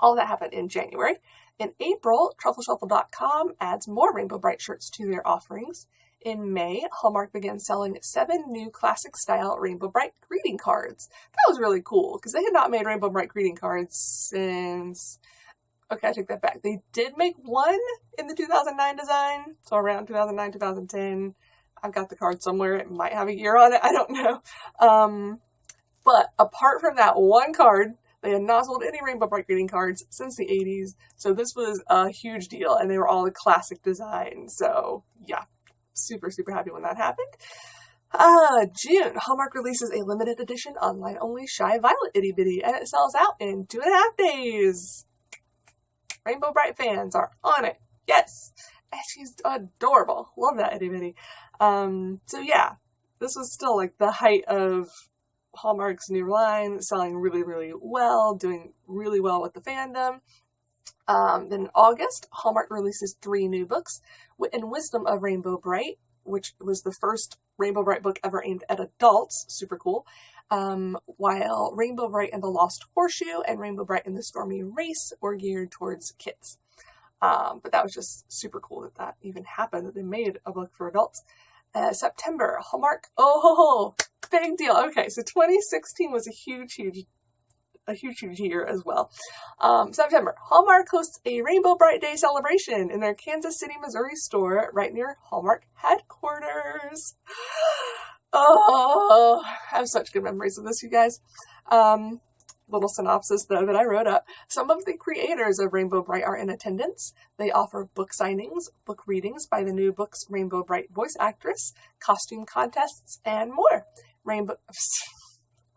A: All that happened in January. In April, TruffleShuffle.com adds more Rainbow Brite shirts to their offerings. In May, Hallmark began selling 7 new classic-style Rainbow Brite greeting cards. That was really cool, because they had not made Rainbow Brite greeting cards since Okay, I take that back. They did make one in the 2009 design, so around 2009, 2010. I've got the card somewhere. It might have a year on it. I don't know. But apart from that one card, they had not sold any Rainbow Brite greeting cards since the 80s. So this was a huge deal, and they were all a classic design. So yeah, super, super happy when that happened. June, Hallmark releases a limited edition online-only Shy Violet Itty Bitty, and it sells out in 2.5 days. Rainbow Brite fans are on it. Yes! And she's adorable. Love that Itty Bitty. So yeah, this was still like the height of Hallmark's new line, selling really, really well, doing really well with the fandom. Then in August, Hallmark releases 3 new books. Wit and Wisdom of Rainbow Brite, which was the first Rainbow Brite book ever aimed at adults. Super cool. While Rainbow Brite and the Lost Horseshoe and Rainbow Brite and the Stormy Race were geared towards kids. But that was just super cool that even happened, that they made a book for adults. September, Hallmark. Oh, big deal. Okay, so 2016 was a huge year as well. September, Hallmark hosts a Rainbow Brite Day celebration in their Kansas City, Missouri store right near Hallmark headquarters. Oh, I have such good memories of this, you guys. Little synopsis, though, that I wrote up. Some of the creators of Rainbow Brite are in attendance. They offer book signings, book readings by the new book's Rainbow Brite voice actress, costume contests, and more.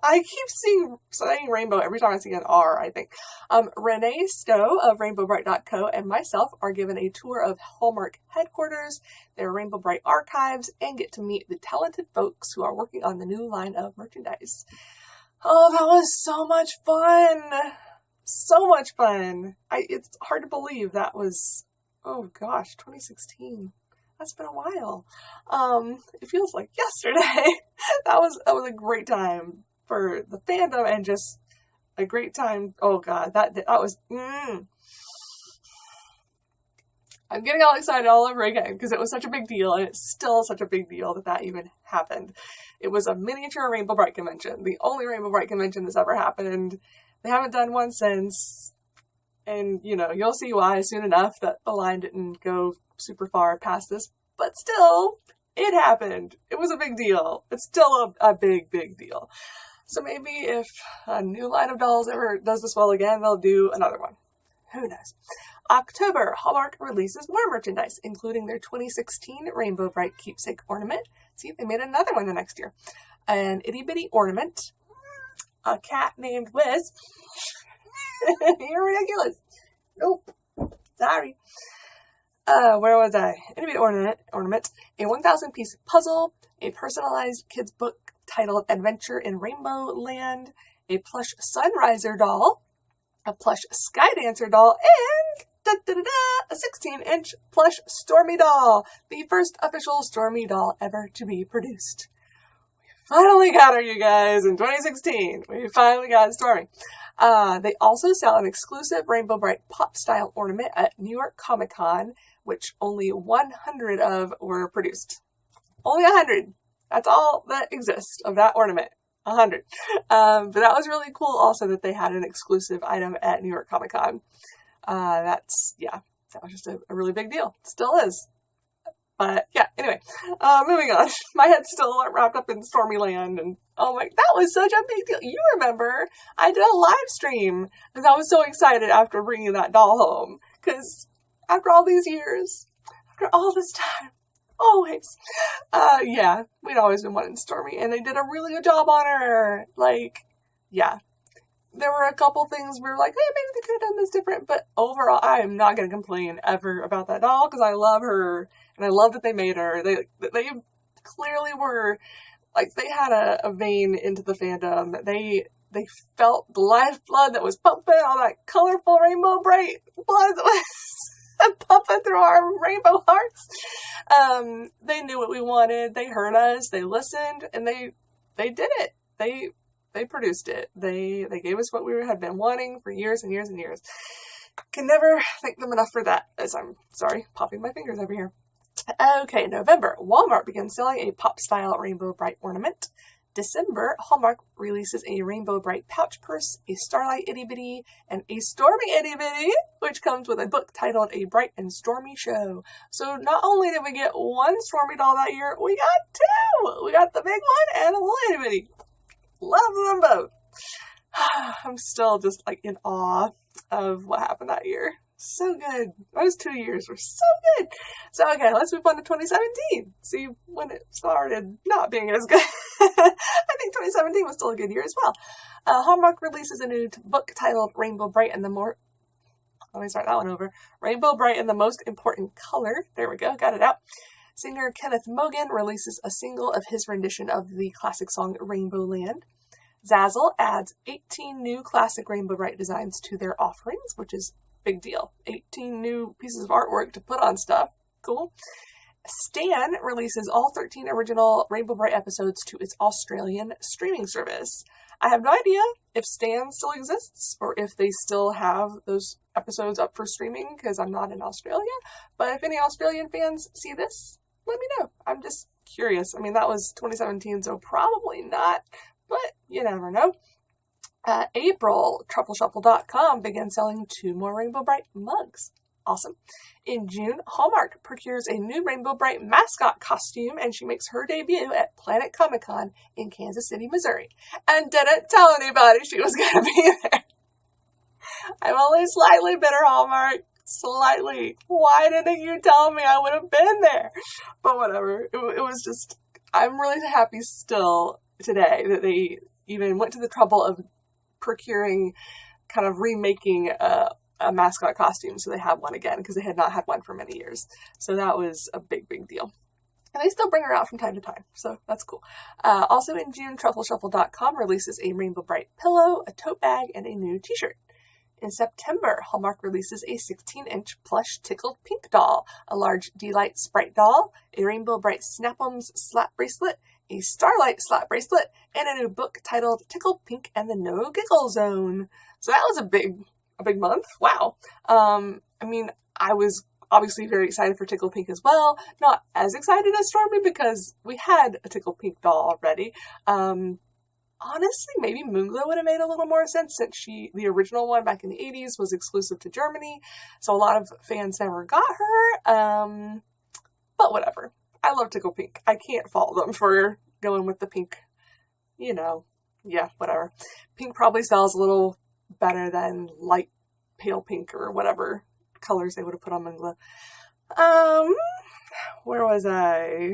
A: I keep saying rainbow every time I see an R, I think. Renee Stowe of RainbowBrite.co and myself are given a tour of Hallmark headquarters, their Rainbow Brite archives, and get to meet the talented folks who are working on the new line of merchandise. Oh, that was so much fun! So much fun! It's hard to believe that was, oh gosh, 2016. That's been a while. It feels like yesterday. That was a great time for the fandom and just a great time. Oh god, that was. I'm getting all excited all over again because it was such a big deal, and it's still such a big deal that even happened. It was a miniature Rainbow Brite convention, the only Rainbow Brite convention that's ever happened. They haven't done one since, and you'll see why soon enough that the line didn't go super far past this, but still, it happened. It was a big deal. It's still a big, big deal. So maybe if a new line of dolls ever does this well again, they'll do another one. Who knows? October, Hallmark releases more merchandise, including their 2016 Rainbow Brite keepsake ornament. See, they made another one the next year. An itty bitty ornament. A cat named Liz. You're ridiculous. Nope. Sorry. Where was I? Itty bitty ornament. A 1,000-piece puzzle. A personalized kids book titled Adventure in Rainbow Land. A plush Sunriser doll. A plush Sky Dancer doll. And a 16-inch plush Stormy doll, the first official Stormy doll ever to be produced. We finally got her, you guys, in 2016. We finally got Stormy. They also sell an exclusive Rainbow Brite pop-style ornament at New York Comic Con, which only 100 of were produced. Only 100. That's all that exists of that ornament. 100. But that was really cool also that they had an exclusive item at New York Comic Con. That was just a really big deal. Still is. But yeah, anyway, moving on. My head's still wrapped up in Stormy Land, and that was such a big deal. You remember, I did a live stream because I was so excited after bringing that doll home. Because after all these years, after all this time, always, we'd always been wanting Stormy, and they did a really good job on her. There were a couple things we were like, hey, maybe they could have done this different, but overall, I am not going to complain ever about that doll, because I love her, and I love that they made her. They clearly were, they had a vein into the fandom. They felt the lifeblood that was pumping, all that colorful Rainbow Brite blood that was pumping through our rainbow hearts. They knew what we wanted, they heard us, they listened, and they did it. They produced it. They gave us what we had been wanting for years and years and years. Can never thank them enough for that, as I'm, popping my fingers over here. Okay, November. Walmart begins selling a pop-style Rainbow Brite ornament. December, Hallmark releases a Rainbow Brite pouch purse, a Starlight Itty Bitty, and a Stormy Itty Bitty, which comes with a book titled A Bright and Stormy Show. So not only did we get one Stormy doll that year, we got two! We got the big one and a little Itty Bitty. Love them both. I'm still just like in awe of what happened that year. So good. Those 2 years were so good. So, okay, let's move on to 2017. See when it started not being as good. I think 2017 was still a good year as well. Hallmark releases a new book titled Rainbow Brite and the More... Let me start that one over. Rainbow Brite and the Most Important Color. There we go. Got it out. Singer Kenneth Mogan releases a single of his rendition of the classic song Rainbow Land. Zazzle adds 18 new classic Rainbow Brite designs to their offerings, which is big deal. 18 new pieces of artwork to put on stuff. Cool. Stan releases all 13 original Rainbow Brite episodes to its Australian streaming service. I have no idea if Stan still exists or if they still have those episodes up for streaming because I'm not in Australia. But if any Australian fans see this, let me know. I'm just curious. I mean, that was 2017, so probably not, but you never know. April, TruffleShuffle.com began selling 2 more Rainbow Brite mugs. Awesome. In June, Hallmark procures a new Rainbow Brite mascot costume, and she makes her debut at Planet Comic-Con in Kansas City, Missouri, and didn't tell anybody she was going to be there. I'm only slightly bitter, Hallmark. Slightly. Why didn't you tell me? I would have been there. But whatever. It was just, I'm really happy still today that they even went to the trouble of procuring, kind of remaking a mascot costume so they have one again because they had not had one for many years. So that was a big, big deal. And they still bring her out from time to time, so that's cool. Also in June, TruffleShuffle.com releases a Rainbow Brite pillow, a tote bag, and a new t-shirt. In September, Hallmark releases a 16-inch plush tickled pink doll, a large Delight Sprite doll, a Rainbow Brite Snap-Ems slap bracelet, a Starlight slap bracelet, and a new book titled Tickled Pink and the No Giggle Zone. So that was a big month. Wow. I mean, I was obviously very excited for Tickled Pink as well. Not as excited as Stormy because we had a Tickled Pink doll already. Honestly, maybe Moonglow would have made a little more sense since the original one back in the 80s was exclusive to Germany. So a lot of fans never got her. But whatever. I love Tickled Pink. I can't fault them for going with the pink. Yeah, whatever. Pink probably sells a little better than light pale pink or whatever colors they would have put on Moonglow. Where was I?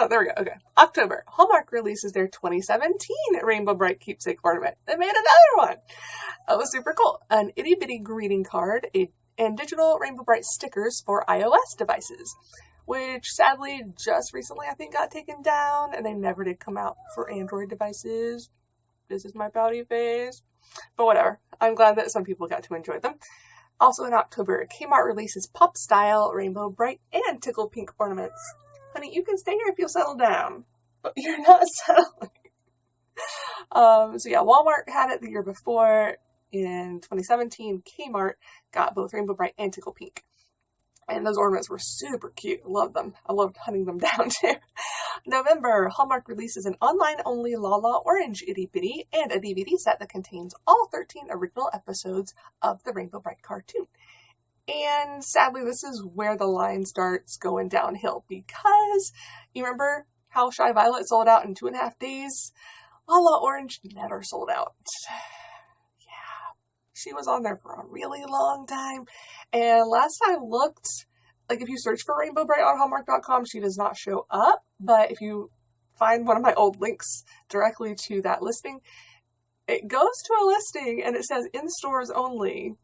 A: There we go. Okay. October. Hallmark releases their 2017 Rainbow Brite keepsake ornament. They made another one. That was super cool. An itty bitty greeting card and digital Rainbow Brite stickers for iOS devices, which sadly just recently I think got taken down and they never did come out for Android devices. This is my pouty face. But whatever. I'm glad that some people got to enjoy them. Also in October, Kmart releases pop-style Rainbow Brite and Tickled Pink ornaments. Honey, you can stay here if you'll settle down. But you're not settling. So yeah, Walmart had it the year before. In 2017, Kmart got both Rainbow Brite and Tickled Pink. And those ornaments were super cute. Love them. I loved hunting them down too. November, Hallmark releases an online-only La La Orange Itty Bitty and a DVD set that contains all 13 original episodes of the Rainbow Brite cartoon. And sadly, this is where the line starts going downhill because you remember how Shy Violet sold out in 2.5 days? La La Orange never sold out. Yeah, she was on there for a really long time. And last I looked, like if you search for Rainbow Brite on Hallmark.com, she does not show up. But if you find one of my old links directly to that listing, it goes to a listing and it says in stores only,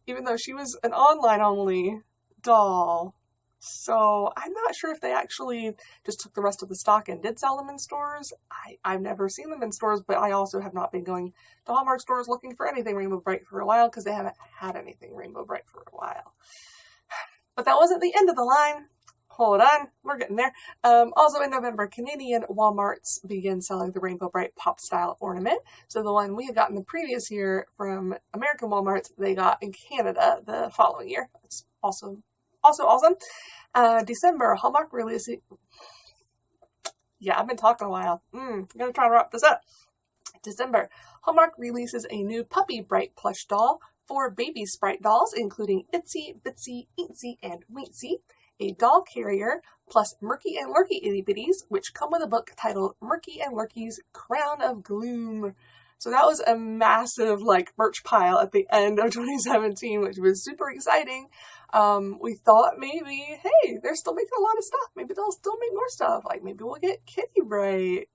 A: even though she was an online only doll. So I'm not sure if they actually just took the rest of the stock and did sell them in stores. I've never seen them in stores, but I also have not been going to Hallmark stores looking for anything Rainbow Brite for a while because they haven't had anything Rainbow Brite for a while. But that wasn't the end of the line. Hold on, we're getting there. Also in November, Canadian Walmarts began selling the Rainbow Brite Pop Style ornament. So the one we had gotten the previous year from American Walmarts, they got in Canada the following year. That's also awesome. December, Hallmark releasing... Yeah, I've been talking a while. I'm gonna try to wrap this up. December, Hallmark releases a new Puppy Brite plush doll, 4 baby Sprite dolls, including Itsy, Bitsy, Eatsy, and Weetsy, a doll carrier, plus Murky and Lurky itty bitties, which come with a book titled Murky and Lurky's Crown of Gloom. So that was a massive merch pile at the end of 2017, which was super exciting. We thought maybe, hey, they're still making a lot of stuff. Maybe they'll still make more stuff. Maybe we'll get Kitty Brite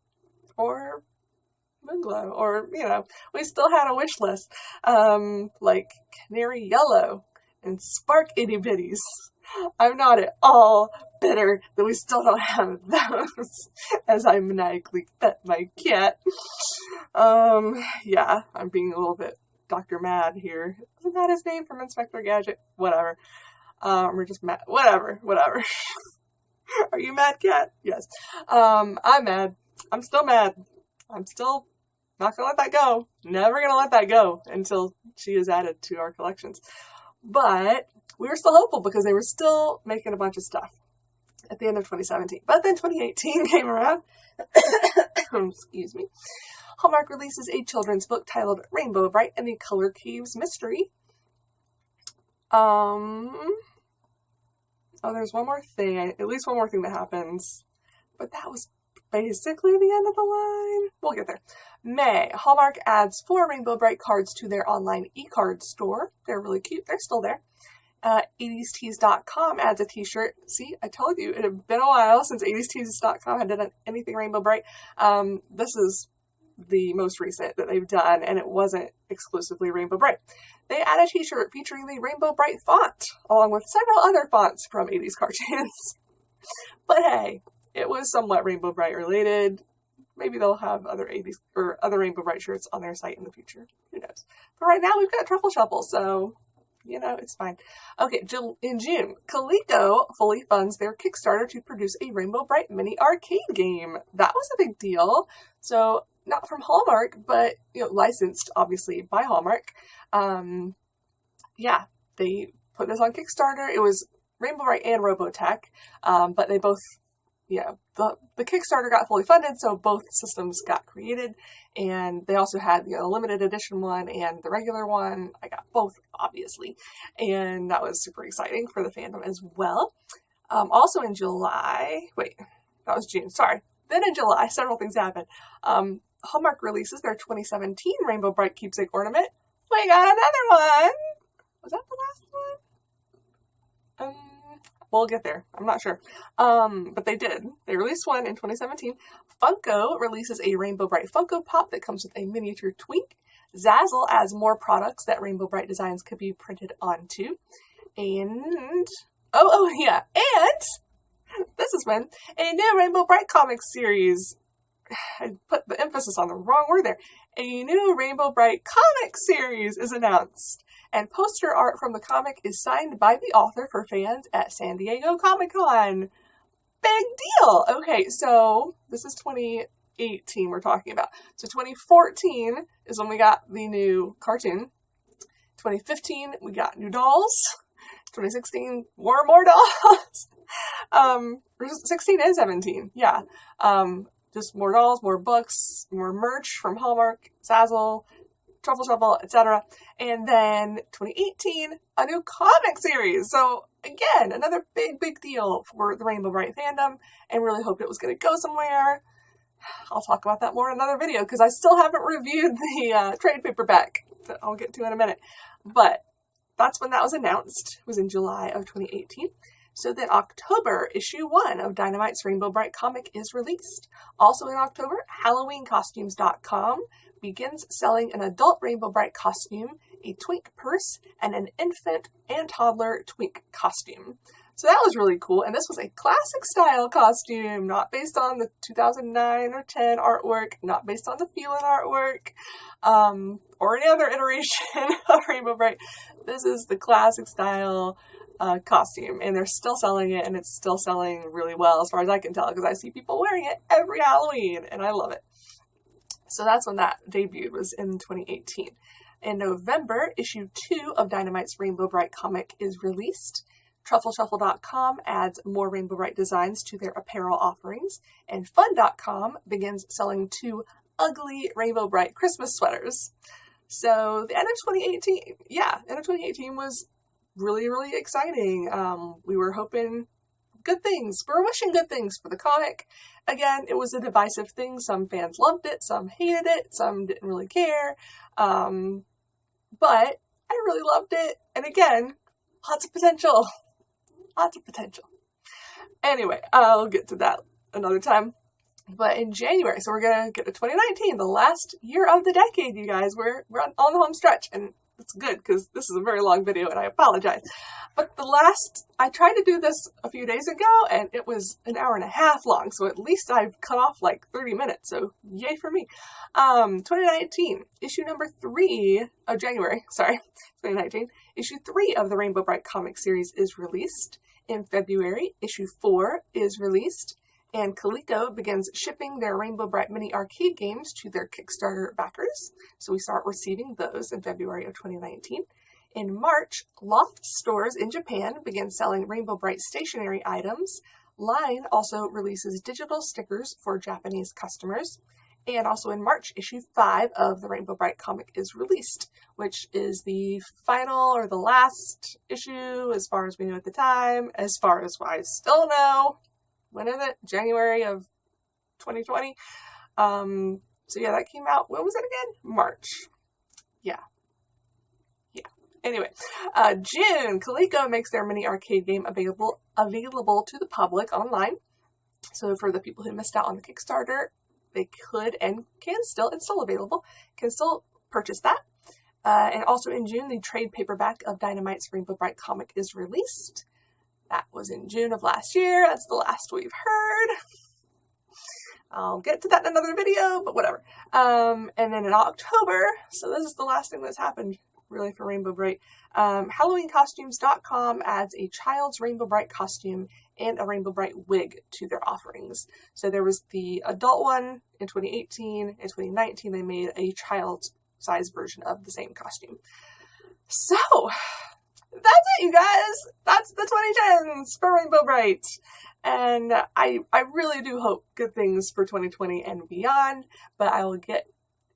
A: or Moonglow, or, we still had a wish list. Canary Yellow and Spark Itty Bitties. I'm not at all bitter that we still don't have those, as I maniacally pet my cat. Yeah, I'm being a little bit Dr. Mad here. Isn't that his name from Inspector Gadget? Whatever. We're just mad. Whatever. Are you mad, cat? Yes. I'm mad. I'm still mad. I'm still not gonna let that go. Never gonna let that go until she is added to our collections. But we were still hopeful because they were still making a bunch of stuff at the end of 2017. But then 2018 came around. Excuse me. Hallmark releases a children's book titled Rainbow Brite and the Color Caves Mystery. There's one more thing. At least one more thing that happens. But that was basically the end of the line. We'll get there. May, Hallmark adds 4 Rainbow Brite cards to their online e-card store. They're really cute. They're still there. 80stees.com adds a t-shirt. See, I told you, it had been a while since 80stees.com had done anything Rainbow Brite. This is the most recent that they've done, and it wasn't exclusively Rainbow Brite. They add a t-shirt featuring the Rainbow Brite font, along with several other fonts from 80s cartoons. But hey, it was somewhat Rainbow Brite related. Maybe they'll have other 80s or other Rainbow Brite shirts on their site in the future. Who knows? But right now we've got Truffle Shuffle, so it's fine. Okay, in June, Coleco fully funds their Kickstarter to produce a Rainbow Brite mini arcade game. That was a big deal. So not from Hallmark, but licensed obviously by Hallmark. They put this on Kickstarter. It was Rainbow Brite and Robotech, but they both. The Kickstarter got fully funded, so both systems got created, and they also had the limited edition one and the regular one. I got both, obviously, and that was super exciting for the fandom as well. Also in July, that was June, sorry. Then in July, several things happened. Hallmark releases their 2017 Rainbow Brite keepsake ornament. We got another one! Was that the last one? We'll get there. I'm not sure. But they did. They released one in 2017. Funko releases a Rainbow Brite Funko Pop that comes with a miniature twink. Zazzle adds more products that Rainbow Brite designs could be printed onto. And, and this is when a new Rainbow Brite comics series, I put the emphasis on the wrong word there, a new Rainbow Brite comic series is announced. And poster art from the comic is signed by the author for fans at San Diego Comic-Con. Big deal! Okay, so this is 2018 we're talking about. So 2014 is when we got the new cartoon. 2015, we got new dolls. 2016, more dolls. 16 and 17, yeah. Just more dolls, more books, more merch from Hallmark, Zazzle, Truffle Shuffle, etc. And then 2018, a new comic series. So again, another big deal for the Rainbow Brite fandom, and really hoped it was going to go somewhere. I'll talk about that more in another video because I still haven't reviewed the trade paperback that I'll get to in a minute. But that's when that was announced. It was in July of 2018. So then October, issue 1 of Dynamite's Rainbow Brite comic is released. Also in October, HalloweenCostumes.com begins selling an adult Rainbow Brite costume, a twink purse, and an infant and toddler twink costume. So that was really cool, and this was a classic style costume, not based on the 2009 or 10 artwork, not based on the Feelin' artwork, or any other iteration of Rainbow Brite. This is the classic style costume, and they're still selling it, and it's still selling really well as far as I can tell, because I see people wearing it every Halloween, and I love it. So that's when that debuted, was in 2018. In November, issue 2 of Dynamite's Rainbow Brite comic is released. TruffleShuffle.com adds more Rainbow Brite designs to their apparel offerings, and Fun.com begins selling 2 ugly Rainbow Brite Christmas sweaters. So the end of 2018 was really, really exciting. We were hoping good things. We were wishing good things for the comic. Again, it was a divisive thing. Some fans loved it, some hated it, some didn't really care. But I really loved it. And again, lots of potential. Lots of potential. Anyway, I'll get to that another time. But in January, so we're going to get to 2019, the last year of the decade, you guys. We're on the home stretch, and it's good because this is a very long video, and I apologize. But I tried to do this a few days ago, and it was an hour and a half long, so at least I've cut off like 30 minutes, so yay for me. 2019, issue number 3 of January, 2019, issue 3 of the Rainbow Brite comic series is released. In February, issue 4 is released. And Coleco begins shipping their Rainbow Brite mini arcade games to their Kickstarter backers. So we start receiving those in February of 2019. In March, Loft stores in Japan begin selling Rainbow Brite stationery items. Line also releases digital stickers for Japanese customers. And also in March, issue 5 of the Rainbow Brite comic is released, which is the final or the last issue as far as we know at the time, as far as I still know. When is it? January of 2020. So yeah, that came out, when was it again? March. Yeah. Anyway, June, Coleco makes their mini arcade game available to the public online. So for the people who missed out on the Kickstarter, they could and it's still available, can still purchase that. And also in June, the trade paperback of Dynamite's Rainbow Brite comic is released. That was in June of last year. That's the last we've heard. I'll get to that in another video, but whatever. And then in October, so this is the last thing that's happened really for Rainbow Brite, HalloweenCostumes.com adds a child's Rainbow Brite costume and a Rainbow Brite wig to their offerings. So there was the adult one in 2018. In 2019, they made a child's size version of the same costume. So that's it, you guys. That's the 2010s for Rainbow Brite. And I really do hope good things for 2020 and beyond, but I will get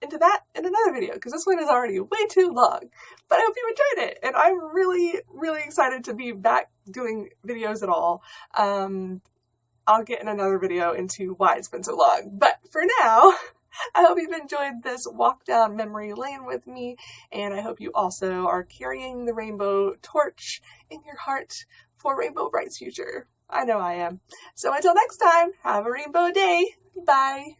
A: into that in another video because this one is already way too long. But I hope you enjoyed it, and I'm really, really excited to be back doing videos at all. I'll get in another video into why it's been so long. But for now, I hope you've enjoyed this walk down memory lane with me, and I hope you also are carrying the rainbow torch in your heart for Rainbow Brite's future. I know I am. So until next time, have a rainbow day. Bye.